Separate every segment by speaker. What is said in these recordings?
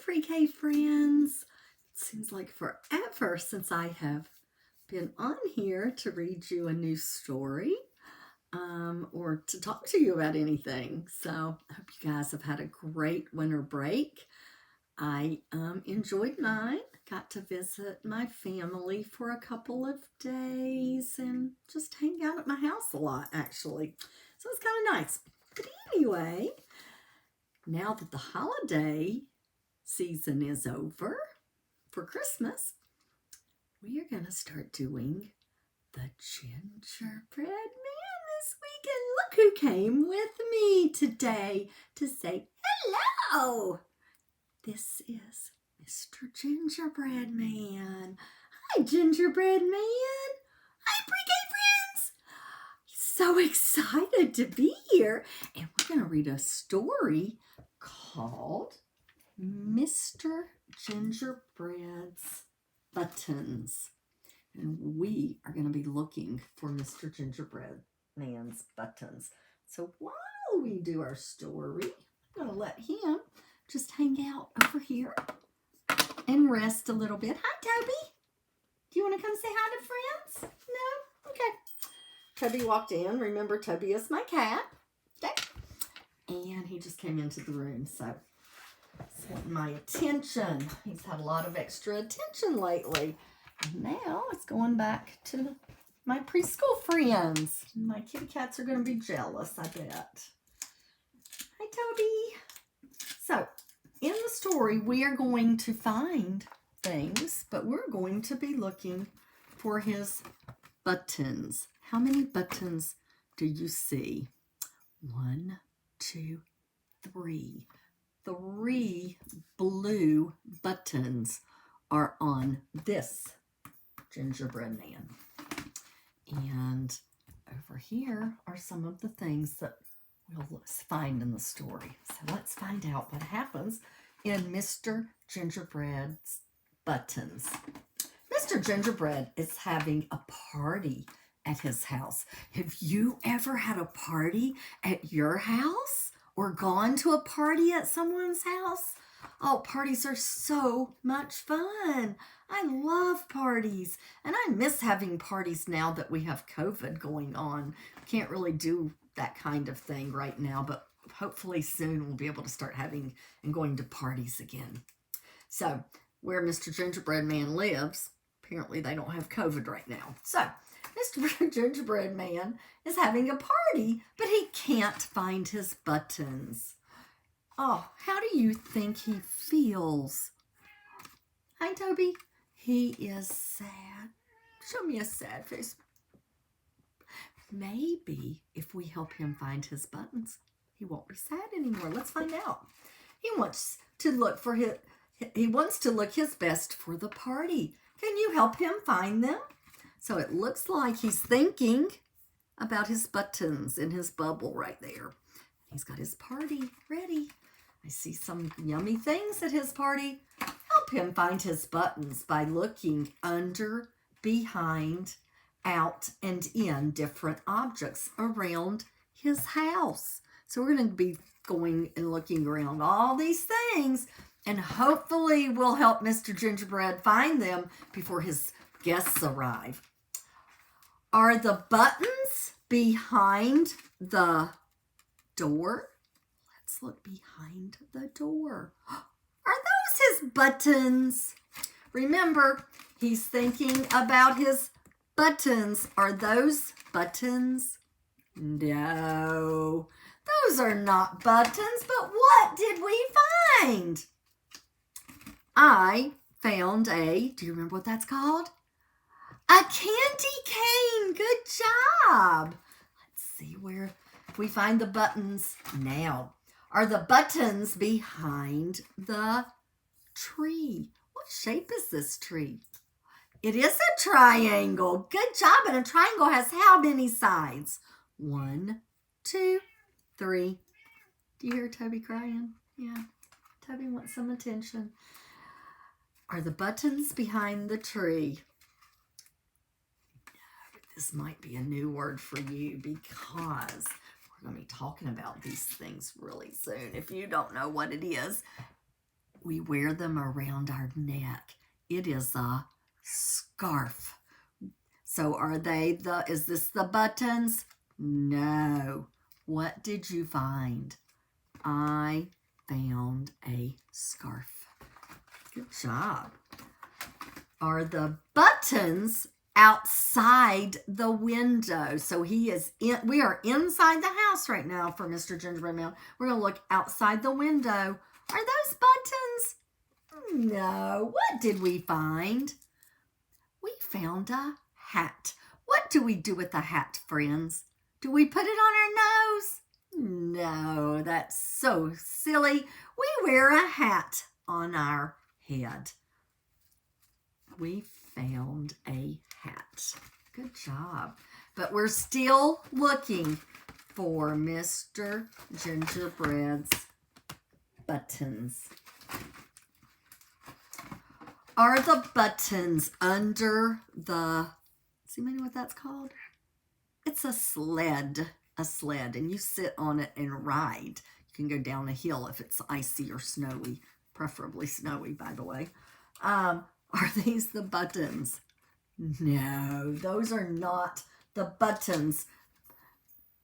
Speaker 1: pre-K friends. It seems like forever since I have been on here to read you a new story or to talk to you about anything. So I hope you guys have had a great winter break. I enjoyed mine. Got to visit my family for a couple of days and just hang out at my house a lot, actually. So it's kind of nice. But anyway, now that the holiday season is over for Christmas, we are going to start doing the gingerbread man this week. And look who came with me today to say hello. This is Mr. Gingerbread Man. Hi, Gingerbread Man. Hi, pre-K friends. He's so excited to be here. And we're going to read a story called Mr. Gingerbread's Buttons. And we are going to be looking for Mr. Gingerbread Man's buttons. So while we do our story, I'm going to let him just hang out over here and rest a little bit. Hi, Toby. Do you want to come say hi to friends? No? Okay. Toby walked in. Remember, Toby is my cat. Okay. And he just came into the room, so he's wanting my attention. He's had a lot of extra attention lately. And now it's going back to my preschool friends. My kitty cats are going to be jealous, I bet. Hi, Toby. So, in the story, we are going to find things, but we're going to be looking for his buttons. How many buttons do you see? 1, 2, 3. 3 blue buttons are on this gingerbread man. And over here are some of the things that we'll find in the story. So let's find out what happens in Mr. Gingerbread's buttons. Mr. Gingerbread is having a party at his house. Have you ever had a party at your house or gone to a party at someone's house? Oh, parties are so much fun. I love parties, and I miss having parties now that we have COVID going on. Can't really do that kind of thing right now, but hopefully soon we'll be able to start having and going to parties again. So, where Mr. Gingerbread Man lives, apparently they don't have COVID right now. So, Mr. Gingerbread Man is having a party, but he can't find his buttons. Oh, how do you think he feels? Hi, Toby. He is sad. Show me a sad face. Maybe if we help him find his buttons, he won't be sad anymore. Let's find out. He wants to look his best for the party. Can you help him find them? So it looks like he's thinking about his buttons in his bubble right there. He's got his party ready. I see some yummy things at his party. Help him find his buttons by looking under, behind, out, and in different objects around his house. So we're going to be going and looking around all these things, and hopefully we'll help Mr. Gingerbread find them before his guests arrive. Are the buttons behind the door? Let's look behind the door. Are those his buttons? Remember, he's thinking about his buttons. Are those buttons? No, those are not buttons, but what did we find? I found do you remember what that's called? A candy cane. Good job. Let's see where we find the buttons now. Are the buttons behind the tree? What shape is this tree? It is a triangle. Good job. And a triangle has how many sides? 1, 2, 3. Do you hear Toby crying? Yeah. Toby wants some attention. Are the buttons behind the tree? This might be a new word for you because we're going to be talking about these things really soon. If you don't know what it is, We wear them around our neck. It is a scarf. So is this the buttons? No. What did you find? I found a scarf. Good job. Are the buttons outside the window? So we are inside the house right now for Mr. Gingerbread Man. We're going to look outside the window. Are those buttons? No. What did we find? We found a hat. What do we do with a hat, friends? Do we put it on our nose? No, that's so silly. We wear a hat on our head. We found a hat. Good job. But we're still looking for Mr. Gingerbread's buttons. Are the buttons under the, does anybody know what that's called? It's a sled, and you sit on it and ride. You can go down a hill if it's icy or snowy, preferably snowy, by the way. Are these the buttons? No, those are not the buttons.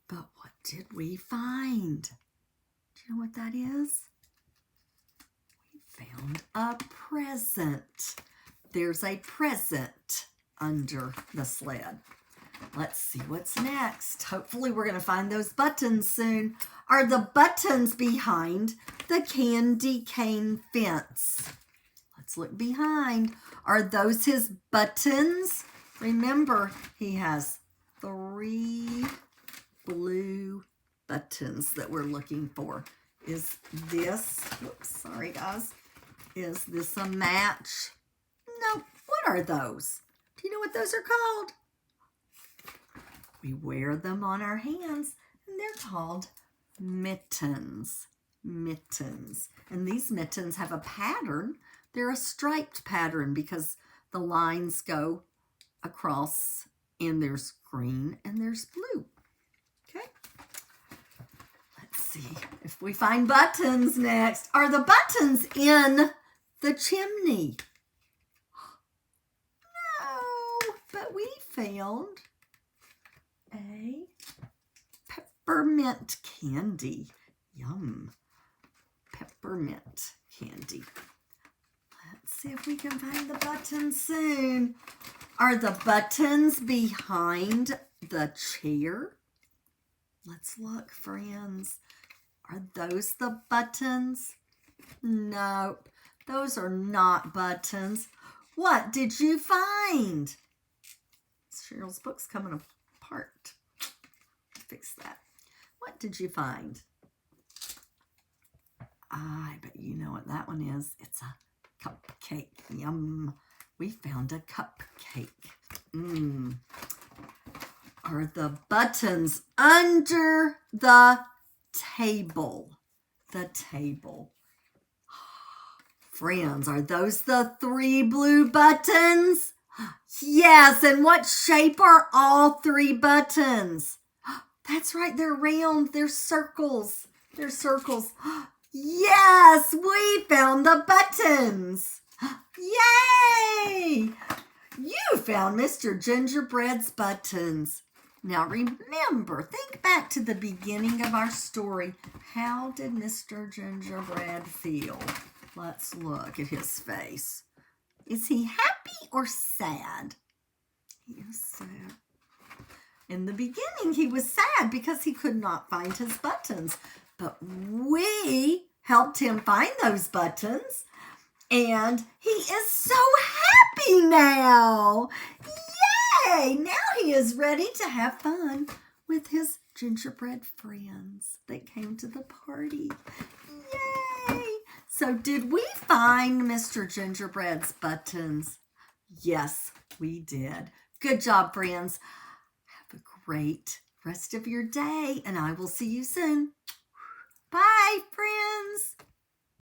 Speaker 1: But what did we find? Do you know what that is? We found a present. There's a present under the sled. Let's see what's next. Hopefully we're going to find those buttons soon. Are the buttons behind the candy cane fence? Let's look behind. Are those his buttons? Remember, he has 3 blue buttons that we're looking for. Is this, whoops, sorry guys. Is this a match? No. What are those? Do you know what those are called? We wear them on our hands, and they're called mittens. Mittens. And these mittens have a pattern. They're a striped pattern because the lines go across, and there's green and there's blue. Okay. Let's see if we find buttons next. Are the buttons in the chimney? No, but we found a peppermint candy. Yum. Peppermint candy. Let's see if we can find the buttons soon. Are the buttons behind the chair? Let's look, friends. Are those the buttons? Nope. Those are not buttons. What did you find? Cheryl's book's coming apart. Fix that. What did you find? I bet you know what that one is. It's a cupcake. Yum. We found a cupcake. Are the buttons under the table? The table. Friends, are those the 3 blue buttons? Yes, and what shape are all 3 buttons? That's right, they're round, they're circles. They're circles. Yes, we found the buttons. Yay! You found Mr. Gingerbread's buttons. Now remember, think back to the beginning of our story. How did Mr. Gingerbread feel? Let's look at his face. Is he happy or sad? He is sad. In the beginning, he was sad because he could not find his buttons. But we helped him find those buttons. And he is so happy now. Yay! Now he is ready to have fun with his gingerbread friends that came to the party. Yay! So did we find Mr. Gingerbread's buttons? Yes, we did. Good job, friends. Have a great rest of your day, and I will see you soon. Bye, friends.